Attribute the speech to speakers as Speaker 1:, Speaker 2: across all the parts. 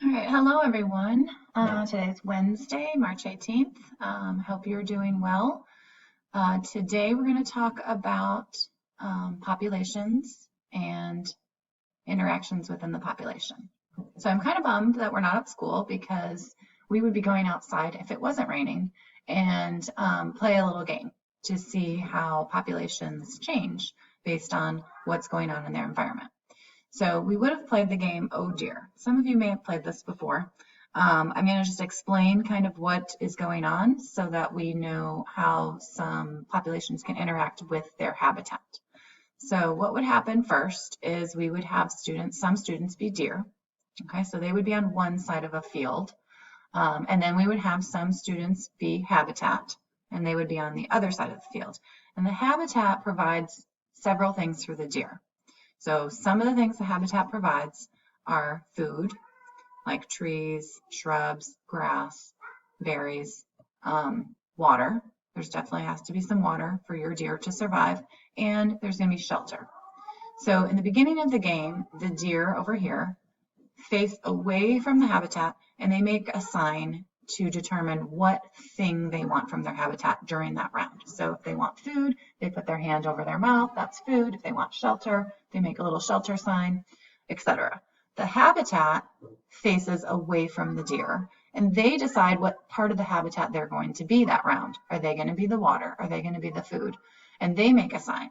Speaker 1: All right, hello everyone. Today's Wednesday, March 18th. Hope you're doing well. Today we're going to talk about populations and interactions within the population. So I'm kind of bummed that we're not at school because we would be going outside if it wasn't raining and play a little game to see how populations change based on what's going on in their environment. So we would have played the game Oh Dear. Some of you may have played this before. I'm going to just explain kind of what is going on so that we know how some populations can interact with their habitat. So what would happen first is we would have some students be deer. Okay, so they would be on one side of a field. And then we would have some students be habitat, and they would be on the other side of the field. And the habitat provides several things for the deer. So some of the things the habitat provides are food, like trees, shrubs, grass, berries, water. There's definitely has to be some water for your deer to survive, and there's going to be shelter. So in the beginning of the game, the deer over here face away from the habitat, and they make a sign to determine what thing they want from their habitat during that round. So if they want food, they put their hand over their mouth, that's food. If they want shelter, they make a little shelter sign, etc. The habitat faces away from the deer, and they decide what part of the habitat they're going to be that round. Are they going to be the water? Are they going to be the food? And they make a sign.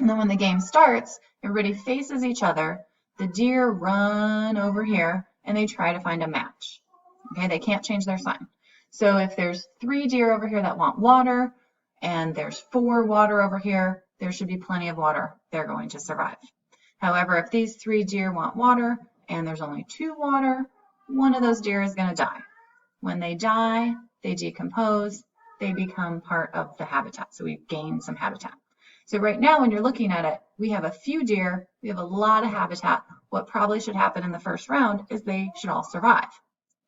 Speaker 1: And then when the game starts, everybody faces each other. The deer run over here, and they try to find a match. Okay, they can't change their sign. So if there's 3 deer over here that want water, and there's 4 water over here, there should be plenty of water. They're going to survive. However, if these 3 deer want water, and there's only 2 water, one of those deer is going to die. When they die, they decompose. They become part of the habitat. So we've gained some habitat. So right now, when you're looking at it, we have a few deer. We have a lot of habitat. What probably should happen in the first round is they should all survive.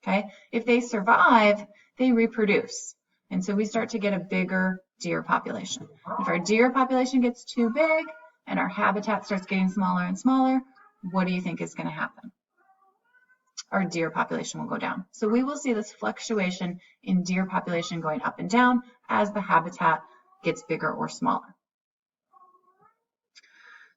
Speaker 1: Okay, if they survive, they reproduce. And so we start to get a bigger deer population. If our deer population gets too big and our habitat starts getting smaller and smaller, what do you think is going to happen? Our deer population will go down. So we will see this fluctuation in deer population going up and down as the habitat gets bigger or smaller.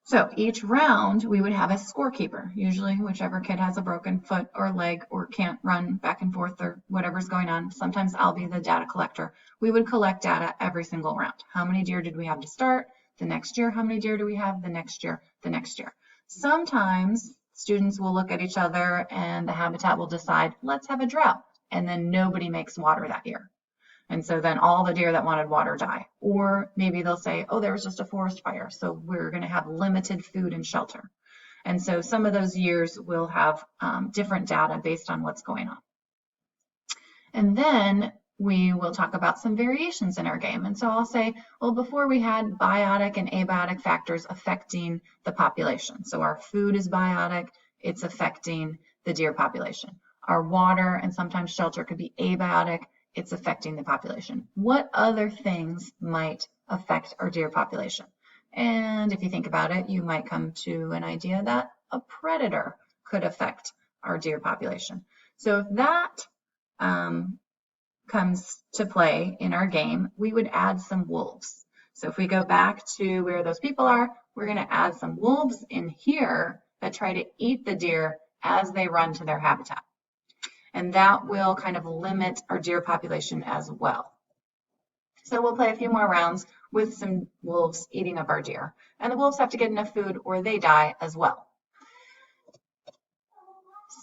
Speaker 1: So each round, we would have a scorekeeper, usually whichever kid has a broken foot or leg or can't run back and forth or whatever's going on. Sometimes I'll be the data collector. We would collect data every single round. How many deer did we have to start? The next year, how many deer do we have? The next year, the next year. Sometimes students will look at each other and the habitat will decide, let's have a drought. And then nobody makes water that year. And so then all the deer that wanted water die. Or maybe they'll say, oh, there was just a forest fire, so we're going to have limited food and shelter. And so some of those years will have different data based on what's going on. And then we will talk about some variations in our game. And so I'll say, well, before we had biotic and abiotic factors affecting the population. So our food is biotic, it's affecting the deer population. Our water and sometimes shelter could be abiotic, it's affecting the population. What other things might affect our deer population? And if you think about it, you might come to an idea that a predator could affect our deer population. So if that comes to play in our game, we would add some wolves. So if we go back to where those people are, we're going to add some wolves in here that try to eat the deer as they run to their habitat. And that will kind of limit our deer population as well. So we'll play a few more rounds with some wolves eating up our deer. And the wolves have to get enough food or they die as well.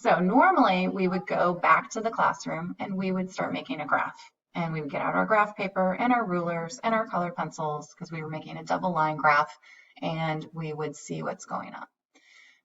Speaker 1: So normally we would go back to the classroom and we would start making a graph. And we would get out our graph paper and our rulers and our colored pencils because we were making a double line graph, and we would see what's going on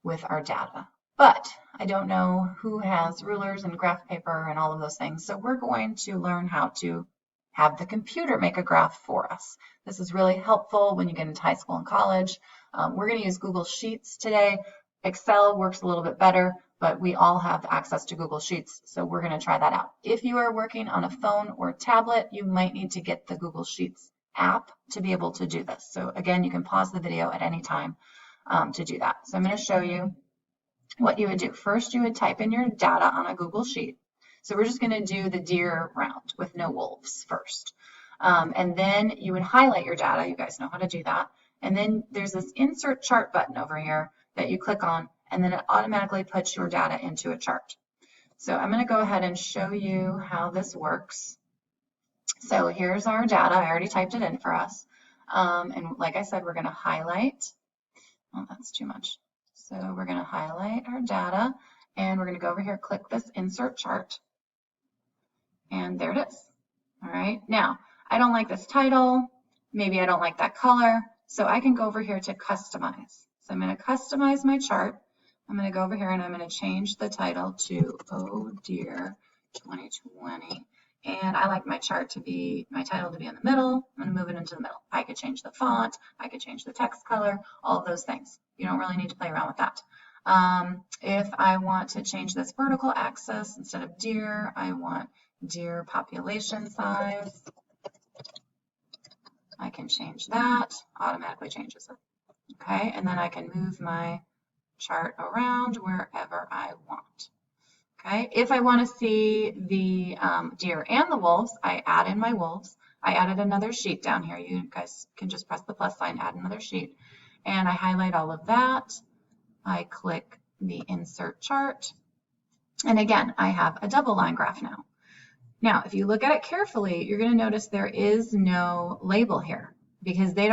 Speaker 1: with our data. But I don't know who has rulers and graph paper and all of those things. So we're going to learn how to have the computer make a graph for us. This is really helpful when you get into high school and college. We're going to use Google Sheets today. Excel works a little bit better, but we all have access to Google Sheets. So we're going to try that out. If you are working on a phone or tablet, you might need to get the Google Sheets app to be able to do this. So again, you can pause the video at any time to do that. So I'm going to show you what you would do. First, you would type in your data on a Google Sheet. So we're just going to do the deer round with no wolves first. And then you would highlight your data. You guys know how to do that. And then there's this insert chart button over here that you click on, and then it automatically puts your data into a chart. So I'm going to go ahead and show you how this works. So here's our data. I already typed it in for us. And like I said, we're going to highlight. Oh, that's too much. So we're going to highlight our data, and we're going to go over here, click this insert chart, and there it is. All right. Now, I don't like this title. Maybe I don't like that color. So I can go over here to customize. So I'm going to customize my chart. I'm going to go over here and I'm going to change the title to Oh Dear 2020. And I like my chart to be, my title to be in the middle. I'm going to move it into the middle. I could change the font. I could change the text color, all of those things. You don't really need to play around with that. If I want to change this vertical axis, instead of deer, I want deer population size. I can change that, automatically changes it. Okay, and then I can move my chart around wherever I want. Okay, if I want to see the deer and the wolves, I add in my wolves. I added another sheet down here. You guys can just press the plus sign, add another sheet, and I highlight all of that. I click the insert chart, and again, I have a double line graph now. Now, if you look at it carefully, you're going to notice there is no label here because they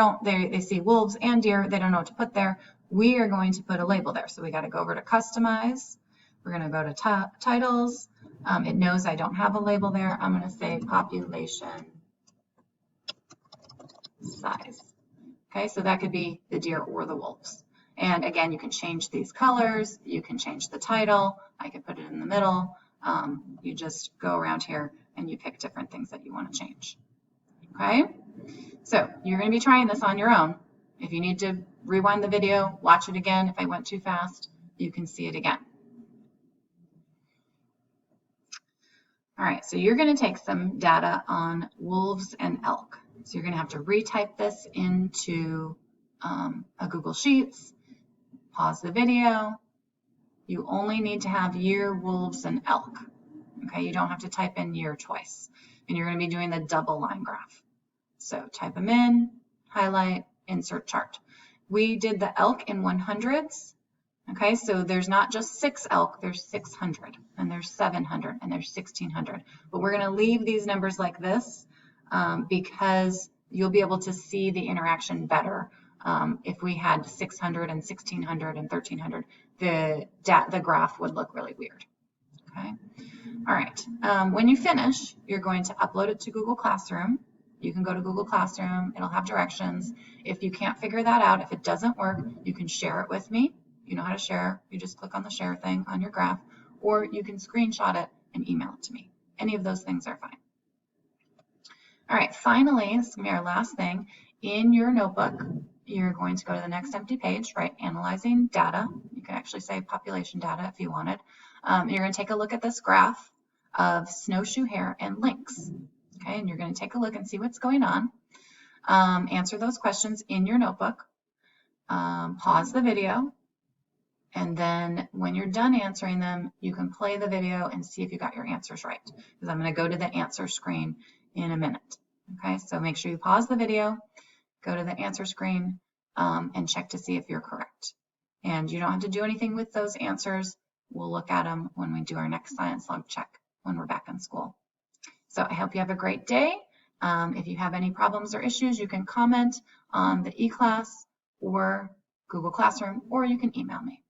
Speaker 1: see wolves and deer. They don't know what to put there. We are going to put a label there. So we got to go over to customize. We're going to go to titles. It knows I don't have a label there. I'm going to say population size. Okay, so that could be the deer or the wolves. And again, you can change these colors. You can change the title. I could put it in the middle. You just go around here and you pick different things that you want to change. Okay, so you're going to be trying this on your own. If you need to rewind the video, watch it again. If I went too fast, you can see it again. All right, so you're going to take some data on wolves and elk. So you're going to have to retype this into a Google Sheets, pause the video. You only need to have year, wolves, and elk. Okay, you don't have to type in year twice. And you're going to be doing the double line graph. So type them in, highlight, insert chart. We did the elk in 100s. Okay, so there's not just 6 elk, there's 600, and there's 700, and there's 1600. But we're going to leave these numbers like this because you'll be able to see the interaction better. If we had 600 and 1600 and 1300, the graph would look really weird. Okay. All right. When you finish, you're going to upload it to Google Classroom. You can go to Google Classroom. It'll have directions. If you can't figure that out, if it doesn't work, you can share it with me. You know how to share. You just click on the share thing on your graph, or you can screenshot it and email it to me. Any of those things are fine. All right. Finally, this is going to be our last thing. In your notebook, you're going to go to the next empty page, right? Analyzing data. You can actually say population data if you wanted. You're going to take a look at this graph of snowshoe hare and lynx. Okay, and you're going to take a look and see what's going on. Answer those questions in your notebook. Pause the video. And then when you're done answering them, you can play the video and see if you got your answers right. Because I'm going to go to the answer screen in a minute. Okay, so make sure you pause the video, go to the answer screen, and check to see if you're correct. And you don't have to do anything with those answers. We'll look at them when we do our next science log check when we're back in school. So I hope you have a great day. If you have any problems or issues, you can comment on the eClass or Google Classroom, or you can email me.